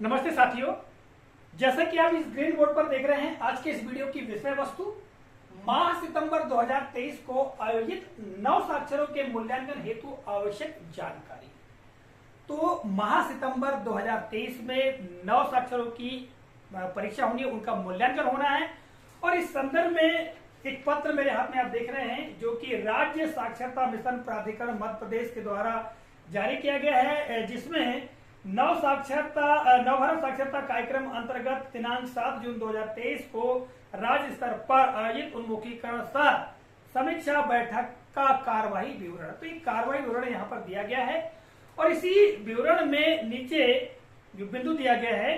नमस्ते साथियों, जैसा कि आप इस ग्रीन बोर्ड पर देख रहे हैं, आज के इस वीडियो की विषय वस्तु माह सितंबर 2023 को आयोजित नव साक्षरों के मूल्यांकन हेतु आवश्यक जानकारी। तो माह सितंबर 2023 में नव साक्षरों की परीक्षा होनी है, उनका मूल्यांकन होना है। और इस संदर्भ में एक पत्र मेरे हाथ में आप देख रहे हैं, जो कि राज्य साक्षरता मिशन प्राधिकरण मध्य प्रदेश के द्वारा जारी किया गया है, जिसमें नवभारत साक्षरता कार्यक्रम अंतर्गत दिनांक 7 जून 2023 को राज्य स्तर पर आयोजित उन्मुखीकरण सह समीक्षा बैठक का कार्यवाही विवरण। तो ये कार्यवाही विवरण यहाँ पर दिया गया है और इसी विवरण में नीचे जो बिंदु दिया गया है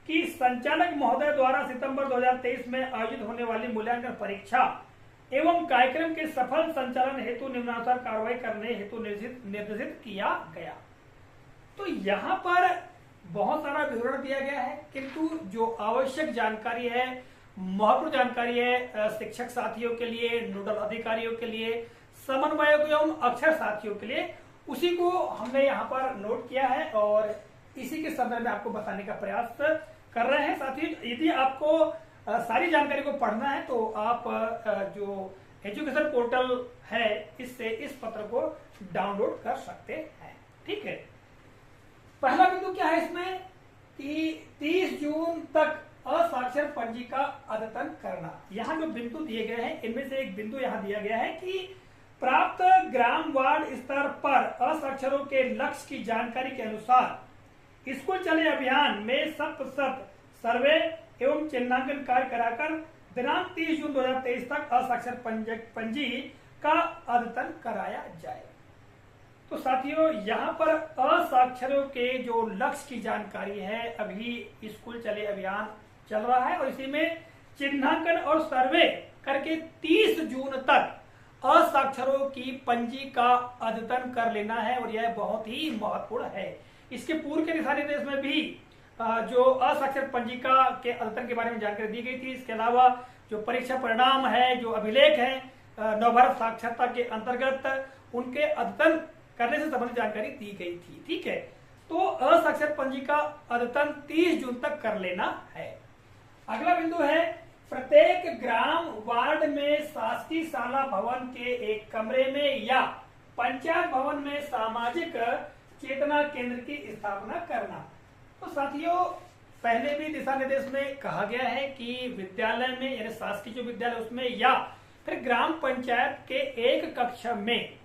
कि संचालक महोदय द्वारा सितंबर 2023 में आयोजित होने वाली मूल्यांकन परीक्षा एवं कार्यक्रम के सफल संचालन हेतु निम्नानुसार कार्रवाई करने हेतु निर्देशित किया गया। तो यहाँ पर बहुत सारा विवरण दिया गया है, किंतु जो आवश्यक जानकारी है, महत्वपूर्ण जानकारी है शिक्षक साथियों के लिए, नोडल अधिकारियों के लिए, समन्वयक एवं अक्षर साथियों के लिए, उसी को हमने यहाँ पर नोट किया है और इसी के संदर्भ में आपको बताने का प्रयास कर रहे हैं। साथियों, यदि आपको सारी जानकारी को पढ़ना है तो आप जो एजुकेशन पोर्टल है इससे इस पत्र को डाउनलोड कर सकते हैं। ठीक है, पहला बिंदु क्या है इसमें कि 30 जून तक असाक्षर पंजी का अद्यतन करना। यहाँ जो बिंदु दिए गए हैं, इनमें से एक बिंदु यहाँ दिया गया है कि प्राप्त ग्राम वार्ड स्तर पर असाक्षरों के लक्ष्य की जानकारी के अनुसार स्कूल चले अभियान में 100% सर्वे एवं चिन्हांकन कार्य कराकर दिनांक 30 जून 2023 तक असाक्षर पंजी का अद्यतन कराया जाए। तो साथियों, यहाँ पर असाक्षरों के जो लक्ष्य की जानकारी है, अभी स्कूल चले अभियान चल रहा है और इसी में चिन्हांकन और सर्वे करके 30 जून तक असाक्षरों की पंजी का अद्यतन कर लेना है और यह बहुत ही महत्वपूर्ण है। इसके पूर्व के दिशा निर्देश में भी जो असाक्षर पंजिका के अद्यतन के बारे में जानकारी दी गई थी। इसके अलावा जो परीक्षा परिणाम है, जो अभिलेख है नवभारत साक्षरता के अंतर्गत, उनके अद्यतन करने से संबंधित जानकारी दी गई थी। ठीक है, तो असाक्षर पंजिका अद्यतन 30 जून तक कर लेना है। अगला बिंदु है प्रत्येक ग्राम वार्ड में शासकीय शाला भवन के एक कमरे में या पंचायत भवन में सामाजिक चेतना केंद्र की स्थापना करना। तो साथियों, पहले भी दिशा निर्देश में कहा गया है कि विद्यालय में, यानी शासकीय जो विद्यालय उसमें या फिर ग्राम पंचायत के एक कक्ष में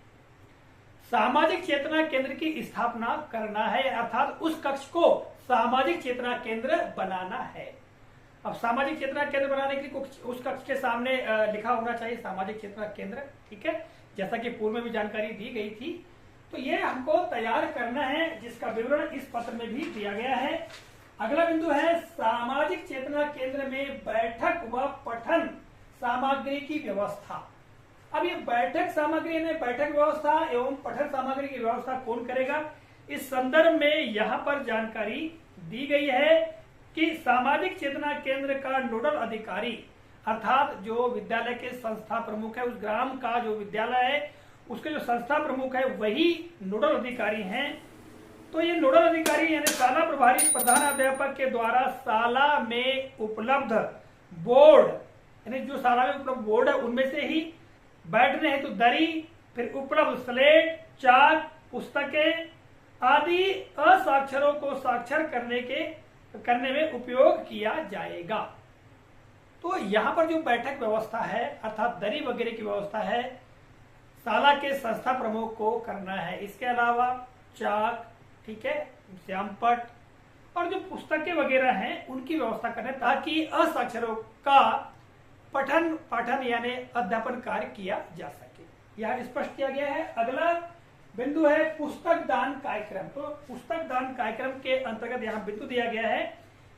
सामाजिक चेतना केंद्र की स्थापना करना है, अर्थात उस कक्ष को सामाजिक चेतना केंद्र बनाना है। अब सामाजिक चेतना केंद्र बनाने के लिए उस कक्ष के सामने लिखा होना चाहिए सामाजिक चेतना केंद्र। ठीक है, जैसा कि पूर्व में भी जानकारी दी गई थी। तो ये हमको तैयार करना है, जिसका विवरण इस पत्र में भी दिया गया है। अगला बिंदु है सामाजिक चेतना केंद्र में बैठक व पठन सामग्री की व्यवस्था। अब ये बैठक सामग्री में बैठक व्यवस्था एवं पठन सामग्री की व्यवस्था कौन करेगा, इस संदर्भ में यहाँ पर जानकारी दी गई है कि सामाजिक चेतना केंद्र का नोडल अधिकारी, अर्थात जो विद्यालय के संस्था प्रमुख है, उस ग्राम का जो विद्यालय है उसके जो संस्था प्रमुख है वही नोडल अधिकारी हैं। तो ये नोडल अधिकारी यानी शाला प्रभारी प्रधानाध्यापक के द्वारा शाला में उपलब्ध बोर्ड, यानी जो शाला में उपलब्ध बोर्ड है उनमें से ही बैठने हेतु दरी, फिर उपलब्ध स्लेट, चाक, पुस्तकें आदि असाक्षरों को साक्षर करने में उपयोग किया जाएगा। तो यहाँ पर जो बैठक व्यवस्था है, अर्थात दरी वगैरह की व्यवस्था है, शाला के संस्था प्रमुख को करना है। इसके अलावा चाक, ठीक है, श्यामपट और जो पुस्तकें वगैरह हैं उनकी व्यवस्था करना है, ताकि असाक्षरों का पठन पाठन यानी अध्यापन कार्य किया जा सके। यह स्पष्ट किया गया है। अगला बिंदु है पुस्तक दान कार्यक्रम। तो पुस्तक दान कार्यक्रम के अंतर्गत यहाँ बिंदु दिया गया है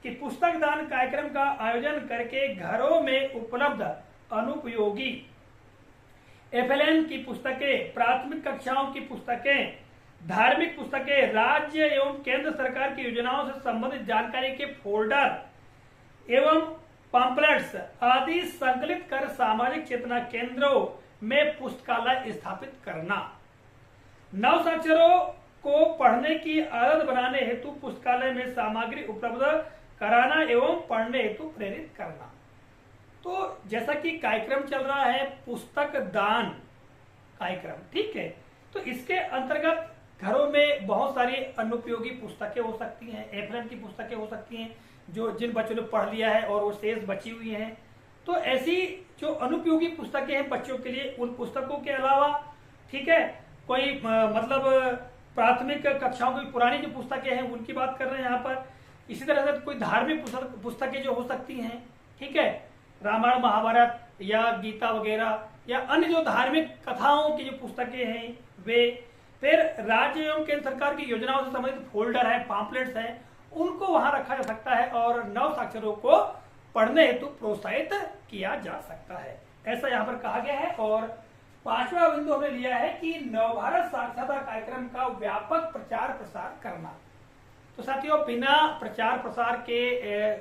कि पुस्तक दान कार्यक्रम का आयोजन करके घरों में उपलब्ध अनुपयोगी FLN की पुस्तकें, प्राथमिक कक्षाओं की पुस्तकें, धार्मिक पुस्तकें, राज्य एवं केंद्र सरकार की योजनाओं से संबंधित जानकारी के फोल्डर एवं पम्पलेट्स आदि संकलित कर सामाजिक चेतना केंद्रों में पुस्तकालय स्थापित करना। नव साक्षरों को पढ़ने की आदत बनाने हेतु पुस्तकालय में सामग्री उपलब्ध कराना एवं पढ़ने हेतु प्रेरित करना। तो जैसा कि कार्यक्रम चल रहा है पुस्तक दान कार्यक्रम, ठीक है, तो इसके अंतर्गत घरों में बहुत सारी अनुपयोगी पुस्तकें हो सकती हैं, एफएम की पुस्तकें हो सकती हैं जो जिन बच्चों ने पढ़ लिया है और वो शेष बची हुई हैं। तो ऐसी जो अनुपयोगी पुस्तकें हैं बच्चों के लिए, उन पुस्तकों के अलावा, ठीक है, कोई मतलब प्राथमिक कक्षाओं की पुरानी जो पुस्तकें हैं उनकी बात कर रहे हैं यहाँ पर। इसी तरह से कोई धार्मिक पुस्तकें जो हो सकती हैं, ठीक है, रामायण महाभारत या गीता वगैरह या अन्य जो धार्मिक कथाओं की जो पुस्तकें हैं वे, फिर राज्य एवं केंद्र सरकार की योजनाओं से संबंधित फोल्डर है, पैम्पलेट्स हैं, उनको वहां रखा जा सकता है और नव साक्षरों को पढ़ने हेतु प्रोत्साहित किया जा सकता है, ऐसा यहाँ पर कहा गया है। और पांचवा बिंदु हमने लिया है कि नवभारत साक्षरता कार्यक्रम का व्यापक प्रचार प्रसार करना। तो साथियों, बिना प्रचार प्रसार के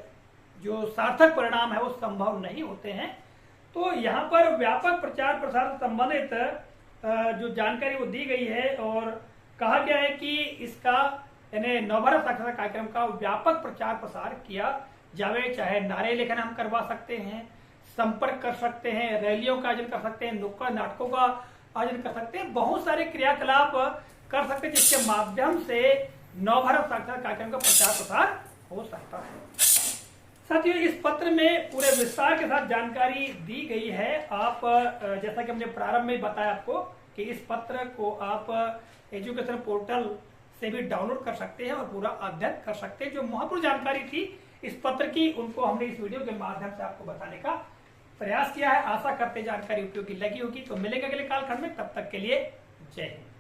जो सार्थक परिणाम है वो संभव नहीं होते हैं। तो यहाँ पर व्यापक प्रचार प्रसार से संबंधित जो जानकारी वो दी गई है और कहा गया है कि इसका यानी नवभारत साक्षरता कार्यक्रम का व्यापक प्रचार प्रसार किया जावे, चाहे नारे लेखन हम करवा सकते हैं, संपर्क कर सकते हैं, रैलियों का आयोजन कर सकते हैं, नुक्कड़ नाटकों का आयोजन कर सकते हैं, बहुत सारे क्रियाकलाप कर सकते हैं जिसके माध्यम से नवभारत साक्षरता कार्यक्रम का प्रचार प्रसार हो सकता है। साथियों, इस पत्र में पूरे विस्तार के साथ जानकारी दी गई है। आप जैसा कि हमने प्रारंभ में बताया आपको कि इस पत्र को आप एजुकेशन पोर्टल से भी डाउनलोड कर सकते हैं और पूरा अध्ययन कर सकते हैं। जो महत्वपूर्ण जानकारी थी इस पत्र की, उनको हमने इस वीडियो के माध्यम से आपको बताने का प्रयास किया है। आशा करते जानकारी उपयोगी लगी होगी। तो मिलेंगे अगले कालखंड में, तब तक के लिए जय हिंद।